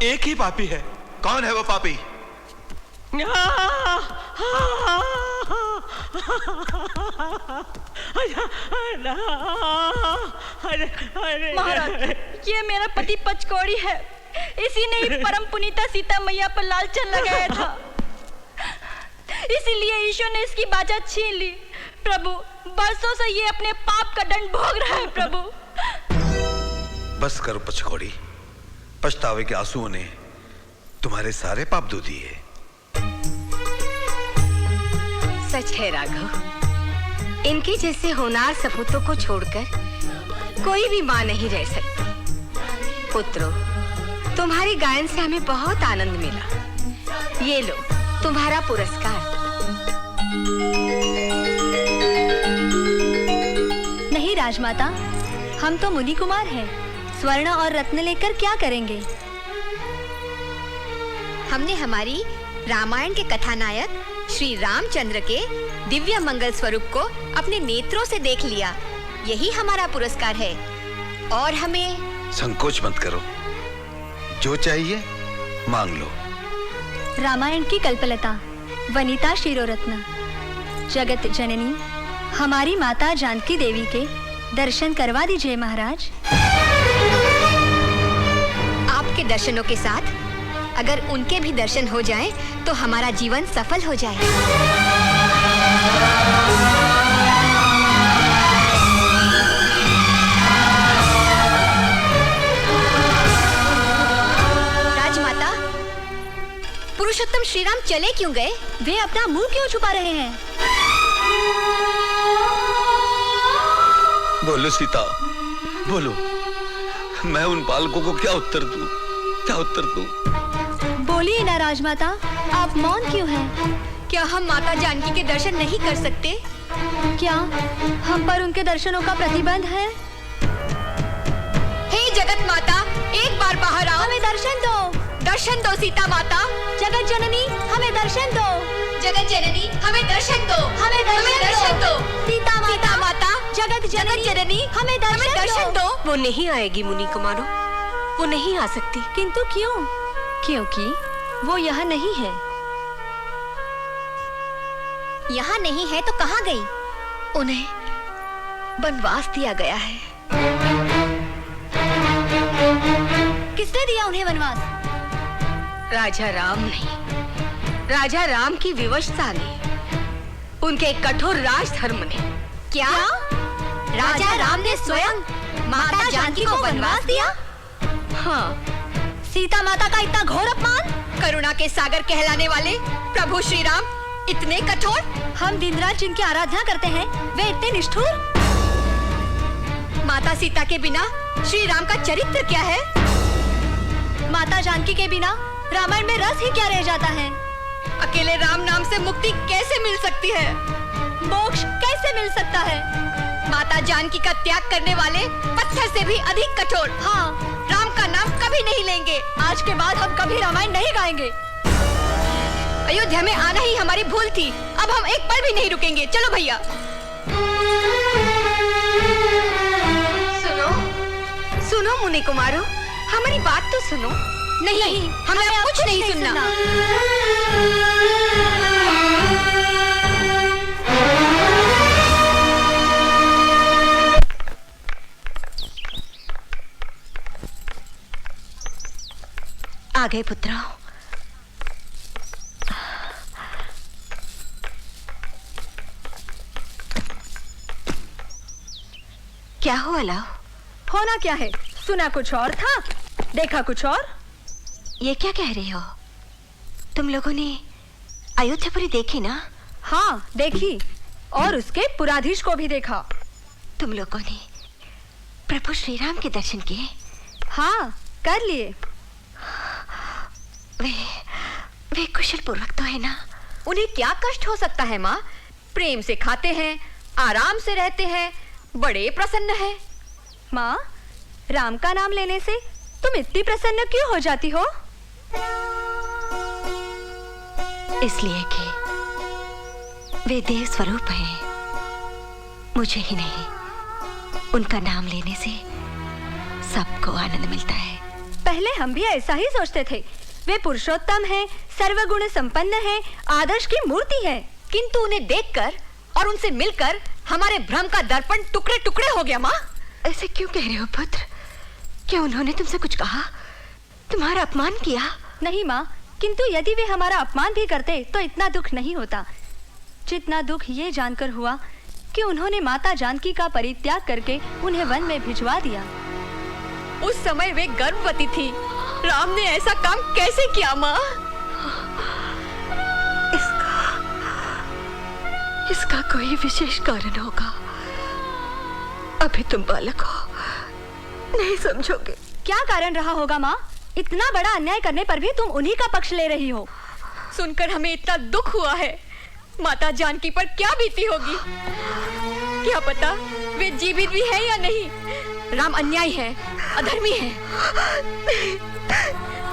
एक ही पापी है। कौन है वो पापी? महाराज, ये मेरा पति पचकौड़ी है। इसी ने ही परम पुनीता सीता मैया पर लालचन लगाया था, इसीलिए ईश्वर ने इसकी बाजा छीन ली। प्रभु, बरसों से ये अपने पाप का दंड भोग रहा है। प्रभु बस करो पचकौड़ी, पछतावे के आंसुओं ने तुम्हारे सारे पाप धो दिए। सच है राघव, इनके जैसे होनहार सपूतों को छोड़कर कोई भी मां नहीं रह सकती। पुत्रों, तुम्हारे गायन से हमें बहुत आनंद मिला। ये लो तुम्हारा पुरस्कार। नहीं राजमाता, हम तो मुनि कुमार हैं। स्वर्ण और रत्न लेकर क्या करेंगे? हमने हमारी रामायण के कथानायक श्री रामचंद्र के दिव्य मंगल स्वरूप को अपने नेत्रों से देख लिया, यही हमारा पुरस्कार है। और हमें संकोच मत करो, जो चाहिए मांग लो। रामायण की कल्पलता, वनिता शिरोरत्न, जगत जननी हमारी माता जानकी देवी के दर्शन करवा दीजिए महाराज। आपके दर्शनों के साथ अगर उनके भी दर्शन हो जाएं, तो हमारा जीवन सफल हो जाए। राजमाता, पुरुषोत्तम श्रीराम चले क्यों गए? वे अपना मुंह क्यों छुपा रहे हैं? बोलो सीता, बोलो, मैं उन बालकों को क्या उत्तर दूं? क्या उत्तर दूं? बोलिए ना राजमाता, आप मौन क्यों हैं? क्या हम माता जानकी के दर्शन नहीं कर सकते? क्या हम पर उनके दर्शनों का प्रतिबंध है? हे जगत माता, एक बार बाहर आओ। हमें दर्शन दो। दर्शन दो सीता माता। जगत जननी, हमें दर्शन दो। जगत जननी, हमें दर्शन दो। हमें दर्शन दो। सीता माता, माता, जगत जननी, हमें दर्शन दो। वो नहीं आएगी मुनि कुमारों, वो नहीं आ सकती। किंतु क्यों? क्योंकि वो यहाँ नहीं है। यहाँ नहीं है तो कहाँ गई? उन्हें वनवास दिया गया है। किसने दिया उन्हें वनवास? राजा राम नहीं, राजा राम की विवशता ने, उनके कठोर राजधर्म ने। क्या? राजा राम ने स्वयं माता जानकी को वनवास दिया? हाँ। सीता माता का इतना घोर अपमान? करुणा के सागर कहलाने वाले प्रभु श्री राम इतने कठोर? हम दिन रात जिनकी आराधना करते हैं, वे इतने निष्ठुर? माता सीता के बिना श्री राम का चरित्र क्या है? माता जानकी के बिना रामायण में रस ही क्या रह जाता है? अकेले राम नाम से मुक्ति कैसे मिल सकती है? मोक्ष कैसे मिल सकता है? माता जानकी का त्याग करने वाले पत्थर से भी अधिक कठोर। हाँ, राम का नाम कभी नहीं लेंगे। आज के बाद हम कभी रामायण नहीं गाएंगे। अयोध्या में आना ही हमारी भूल थी, अब हम एक पल भी नहीं रुकेंगे। चलो भैया। सुनो, सुनो मुनि कुमारों, हमारी बात तो सुनो। नहीं, हमें अब कुछ नहीं सुनना। आ गए पुत्रा। क्या हुआ लाओ? होना क्या है? सुना कुछ और था, देखा कुछ और। ये क्या कह रहे हो? तुम लोगों ने अयोध्यापुरी देखी ना? हाँ देखी, और उसके पुराधीश को भी देखा। तुम लोगों ने प्रभु श्री राम के दर्शन किए? हाँ कर लिए। वे कुशल पूर्वक तो है ना? उन्हें क्या कष्ट हो सकता है माँ? प्रेम से खाते हैं, आराम से रहते हैं, बड़े प्रसन्न है। माँ, राम का नाम लेने से तुम इतनी प्रसन्न क्यों हो जाती हो? इसलिए कि वे देव स्वरूप हैं। मुझे ही नहीं, उनका नाम लेने से सबको आनंद मिलता है। पहले हम भी ऐसा ही सोचते थे। वे पुरुषोत्तम हैं, सर्वगुण संपन्न हैं, आदर्श की मूर्ति है। किंतु उन्हें देखकर और उनसे मिलकर हमारे भ्रम का दर्पण टुकड़े टुकड़े हो गया। माँ, ऐसे क्यों कह रहे हो पुत्र? क्या उन्होंने तुमसे कुछ कहा, तुम्हारा अपमान किया? नहीं माँ, किंतु यदि वे हमारा अपमान भी करते तो इतना दुख नहीं होता जितना दुख ये जानकर हुआ कि उन्होंने माता जानकी का परित्याग करके उन्हें वन में भिजवा दिया। उस समय वे गर्भवती थी। राम ने ऐसा काम कैसे किया माँ? इसका कोई विशेष कारण होगा। अभी तुम बालक हो, नहीं समझोगे। क्या कारण रहा होगा माँ? इतना बड़ा अन्याय करने पर भी तुम उन्हीं का पक्ष ले रही हो। सुनकर हमें इतना दुख हुआ है। माता जानकी पर क्या बीती होगी? क्या पता वे जीवित भी है या नहीं। राम अन्यायी है, अधर्मी है। नहीं,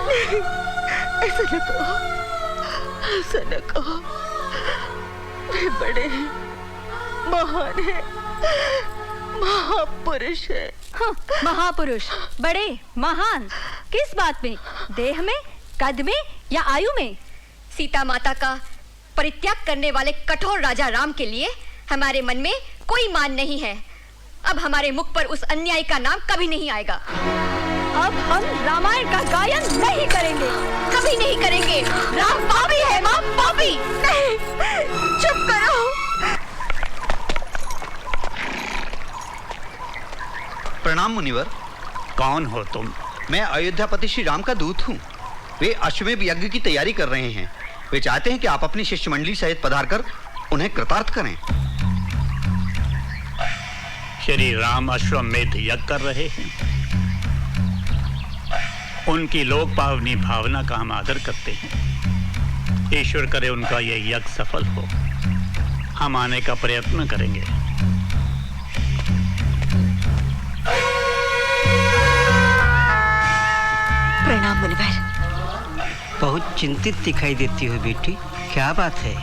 नहीं, ऐसा न कहो, ऐसा न कहो। वे बड़े हैं, महान है, महापुरुष है। हाँ, महापुरुष, बड़े, महान, किस बात में? देह में, कद में या आयु में? सीता माता का परित्याग करने वाले कठोर राजा राम के लिए हमारे मन में कोई मान नहीं है। अब हमारे मुख पर उस अन्याय का नाम कभी नहीं आएगा। अब हम रामायण का गायन नहीं करेंगे, कभी नहीं करेंगे। राम पापी है माँ, पापी। नहीं, चुप करो। प्रणाम मुनिवर। कौन हो तुम? मैं अयोध्यापति श्री राम का दूत हूँ। वे अश्वमेध यज्ञ की तैयारी कर रहे हैं। वे चाहते हैं कि आप अपनी शिष्यमंडली सहित पधारकर उन्हें कृतार्थ करें। श्री राम अश्वमेध यज्ञ कर रहे हैं। उनकी लोक पावनी भावना का हम आदर करते हैं। ईश्वर करे उनका यह यज्ञ सफल हो। हम आने का प्रयत्न करेंगे। प्रणाम मुनिवर। बहुत चिंतित दिखाई देती हो बेटी, क्या बात है?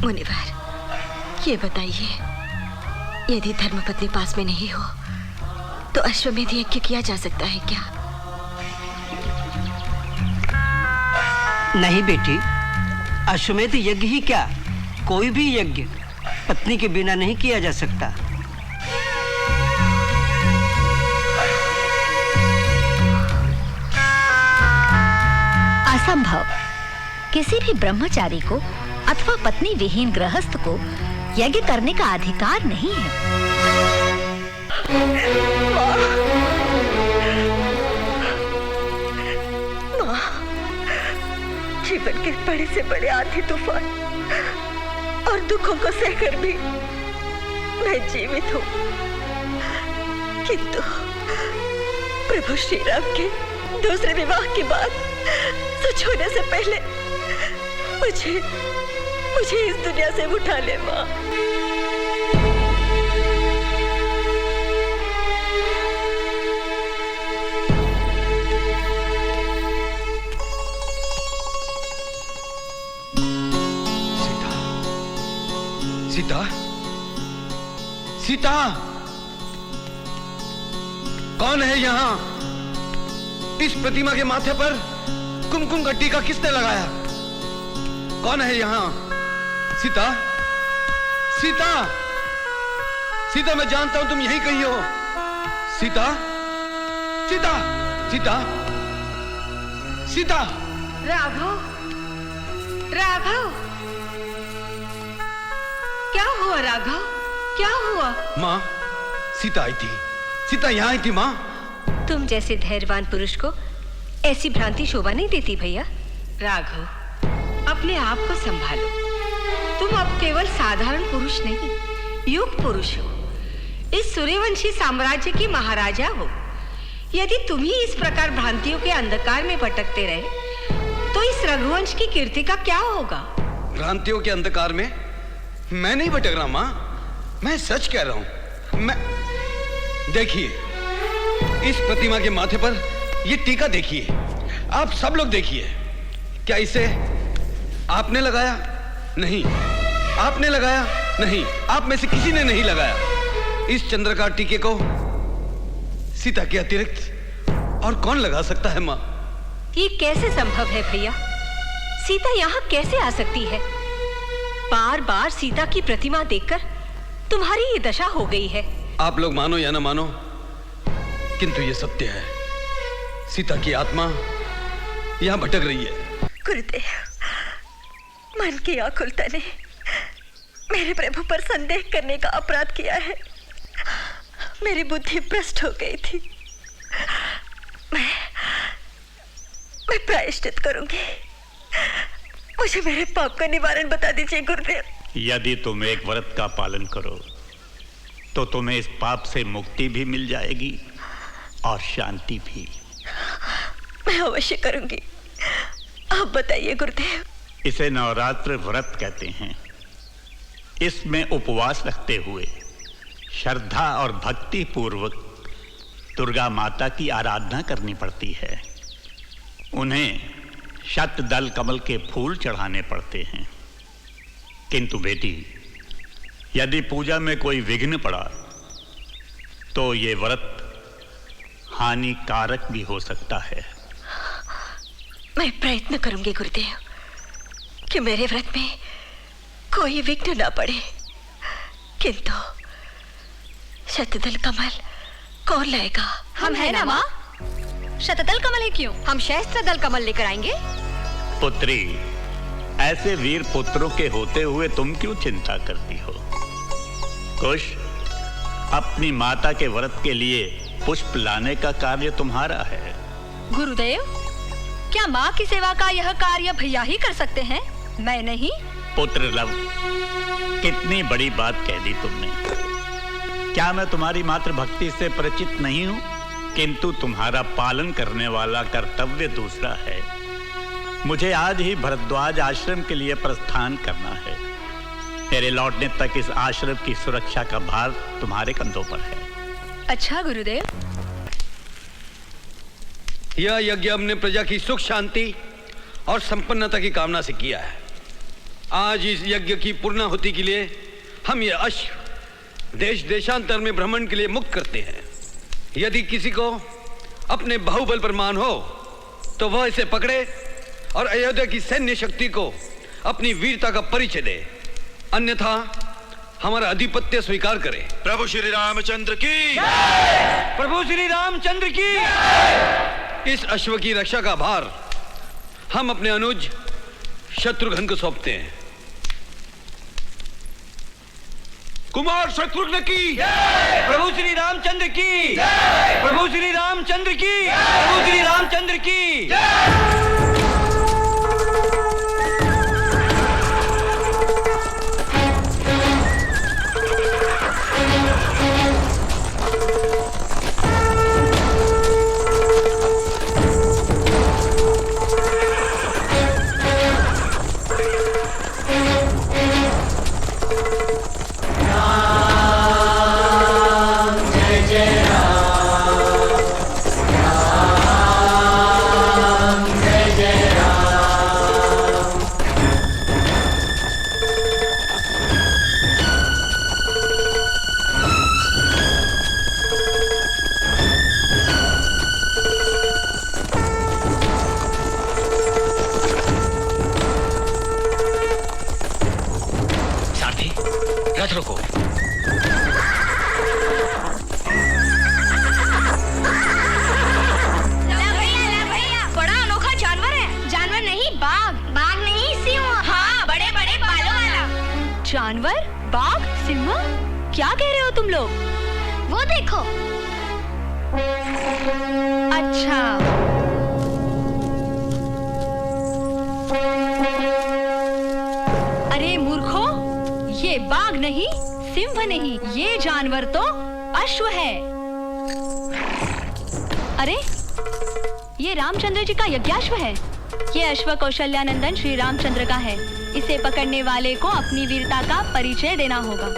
मुनिवर, ये बताइए, यदि धर्मपत्नी पास में नहीं हो तो अश्वमेध यज्ञ किया जा सकता है क्या? नहीं बेटी, अश्वमेध यज्ञ ही क्या, कोई भी यज्ञ पत्नी के बिना नहीं किया जा सकता। असंभव। किसी भी ब्रह्मचारी को अथवा पत्नी विहीन गृहस्थ को यज्ञ करने का अधिकार नहीं है। माँ, जीवन के बड़े से बड़े आंधी तूफान और दुखों को सहकर भी मैं जीवित हूँ, किंतु प्रभु श्री राम के दूसरे विवाह की बात सच होने से पहले मुझे इस दुनिया से उठा ले माँ। सीता, सीता, कौन है यहाँ? इस प्रतिमा के माथे पर कुमकुम का टीका किसने लगाया? कौन है यहाँ? सीता, सीता, सीता, मैं जानता हूं तुम यहीं कहीं हो। सीता, सीता, सीता, सीता। राघव, राघव, क्या हुआ राघव? क्या हुआ? माँ, सीता आई थी। सीता यहाँ आई थी माँ। तुम जैसे धैर्यवान पुरुष को ऐसी भ्रांति शोभा नहीं देती भैया। राघव, अपने आप को संभालो। तुम अब केवल साधारण पुरुष नहीं, युग पुरुष हो। इस सूर्यवंशी साम्राज्य की महाराजा हो। यदि तुम ही इस प्रकार भ्रांतियों के अंधकार में भटकते रहे तो इस रघुवंश की कीर्ति का क्या होगा? भ्रांतियों के अंधकार में मैं नहीं भटक रहा माँ, मैं सच कह रहा हूं। मैं देखिए, इस प्रतिमा के माथे पर ये टीका देखिए, आप सब लोग देखिए। क्या इसे आपने लगाया? नहीं। आपने लगाया? नहीं। आप में से किसी ने नहीं लगाया। इस चंद्रकार टीके को सीता के अतिरिक्त और कौन लगा सकता है माँ? ये कैसे संभव है भैया? सीता यहाँ कैसे आ सकती है? बार बार सीता की प्रतिमा देखकर तुम्हारी ये दशा हो गई है। आप लोग मानो या ना मानो, किंतु ये सत्य है। सीता की आत्मा यहाँ भटक रही है। गुरुदेव, मन की आकुलता ने मेरे प्रभु पर संदेह करने का अपराध किया है। मेरी बुद्धि भ्रष्ट हो गई थी। मैं प्रायश्चित करूंगी। मुझे मेरे पाप का निवारण बता दीजिए गुरुदेव। यदि तुम एक व्रत का पालन करो तो तुम्हें इस पाप से मुक्ति भी मिल जाएगी और शांति भी। मैं अवश्य करूंगी। आप बताइए गुरुदेव। इसे नवरात्र व्रत कहते हैं। इसमें उपवास रखते हुए श्रद्धा और भक्ति पूर्वक दुर्गा माता की आराधना करनी पड़ती है। उन्हें शतदल कमल के फूल चढ़ाने पड़ते हैं। किंतु बेटी, यदि पूजा में कोई विघ्न पड़ा तो ये व्रत हानिकारक भी हो सकता है। मैं प्रयत्न करूंगी गुरुदेव कि मेरे व्रत में कोई विघ्न ना पड़े। किंतु शतदल कमल कौन लाएगा? हम है ना माँ। शतदल कमल है क्यों? हम सहस्त्रदल कमल लेकर आएंगे। पुत्री, ऐसे वीर पुत्रों के होते हुए तुम क्यों चिंता करती हो? कुश, अपनी माता के व्रत के लिए पुष्प लाने का कार्य तुम्हारा है। गुरुदेव, क्या माँ की सेवा का यह कार्य भैया ही कर सकते हैं, मैं नहीं? पुत्र लव, कितनी बड़ी बात कह दी तुमने। क्या मैं तुम्हारी मातृभक्ति से परिचित नहीं हूं? किंतु तुम्हारा पालन करने वाला कर्तव्य दूसरा है। मुझे आज ही भरद्वाज आश्रम के लिए प्रस्थान करना है। मेरे लौटने तक इस आश्रम की सुरक्षा का भार तुम्हारे कंधों पर है। अच्छा गुरुदेव। यह यज्ञ हमने प्रजा की सुख शांति और संपन्नता की कामना से किया है। आज इस यज्ञ की पूर्णाहुति के लिए हम ये अश्व देश देशांतर में भ्रमण के लिए मुक्त करते हैं। यदि किसी को अपने बाहुबल पर मान हो तो वह इसे पकड़े और अयोध्या की सैन्य शक्ति को अपनी वीरता का परिचय दे, अन्यथा हमारा अधिपत्य स्वीकार करे। प्रभु श्री रामचंद्र की, प्रभु श्री रामचंद्र की। इस अश्व की रक्षा का भार हम अपने अनुज शत्रुघ्न को सौंपते हैं। कुमार शत्रुघ्न की, प्रभु श्री रामचंद्र की, प्रभु श्री रामचंद्र की, प्रभु श्री रामचंद्र की। जानवर? बाघ? सिंह? क्या कह रहे हो तुम लोग? वो देखो। अच्छा, अरे मूर्खों, ये बाघ नहीं, सिंह नहीं, ये जानवर तो अश्व है। अरे, ये रामचंद्र जी का यज्ञाश्व है। ये अश्व कौशल्यानंदन श्री रामचंद्र का है। इसे पकड़ने वाले को अपनी वीरता का परिचय देना होगा।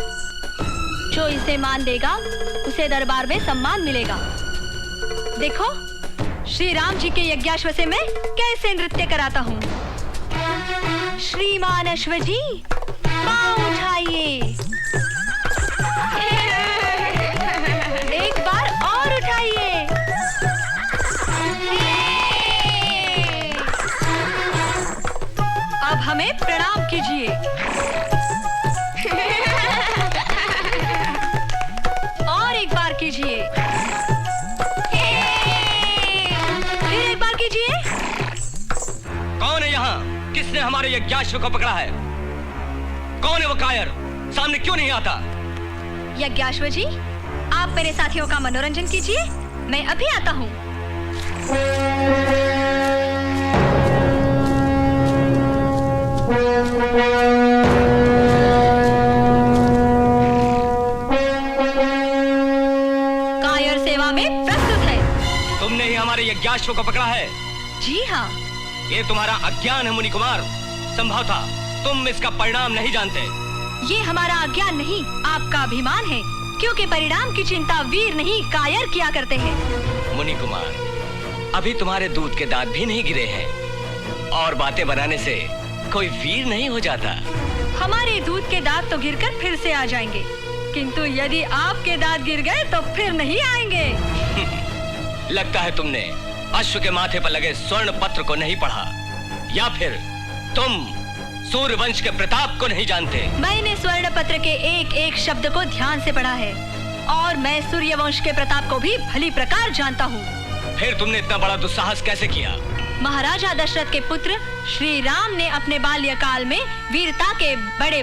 जो इसे मान देगा उसे दरबार में सम्मान मिलेगा। देखो, श्री राम जी के यज्ञाश्व से मैं कैसे नृत्य कराता हूँ। श्रीमान अश्व जी, पाँव उठाइए। एक बार और उठाइए। हमें प्रणाम कीजिए। और एक बार कीजिए। फिर एक बार कीजिए। कौन है यहाँ? किसने हमारे यज्ञाश्व को पकड़ा है? कौन है वो कायर? सामने क्यों नहीं आता? यज्ञाश्व जी, आप मेरे साथियों का मनोरंजन कीजिए, मैं अभी आता हूँ। कायर सेवा में प्रस्तुत है। तुमने ही हमारे यज्ञाश्व को पकड़ा है? जी हाँ। ये तुम्हारा अज्ञान है मुनि कुमार। संभव था तुम इसका परिणाम नहीं जानते। ये हमारा अज्ञान नहीं, आपका अभिमान है, क्योंकि परिणाम की चिंता वीर नहीं कायर किया करते हैं। मुनि कुमार, अभी तुम्हारे दूध के दांत भी नहीं गिरे हैं और बातें बनाने से कोई वीर नहीं हो जाता। हमारे दूध के दांत तो गिरकर फिर से आ जाएंगे, किंतु यदि आपके दांत गिर गए तो फिर नहीं आएंगे। लगता है तुमने अश्व के माथे पर लगे स्वर्ण पत्र को नहीं पढ़ा, या फिर तुम सूर्यवंश के प्रताप को नहीं जानते। मैंने स्वर्ण पत्र के एक एक शब्द को ध्यान से पढ़ा है और मैं सूर्यवंश के प्रताप को भी भली प्रकार जानता हूँ। फिर तुमने इतना बड़ा दुस्साहस कैसे किया? महाराजा दशरथ के पुत्र श्री राम ने अपने बाल्यकाल में वीरता के बड़े बड़े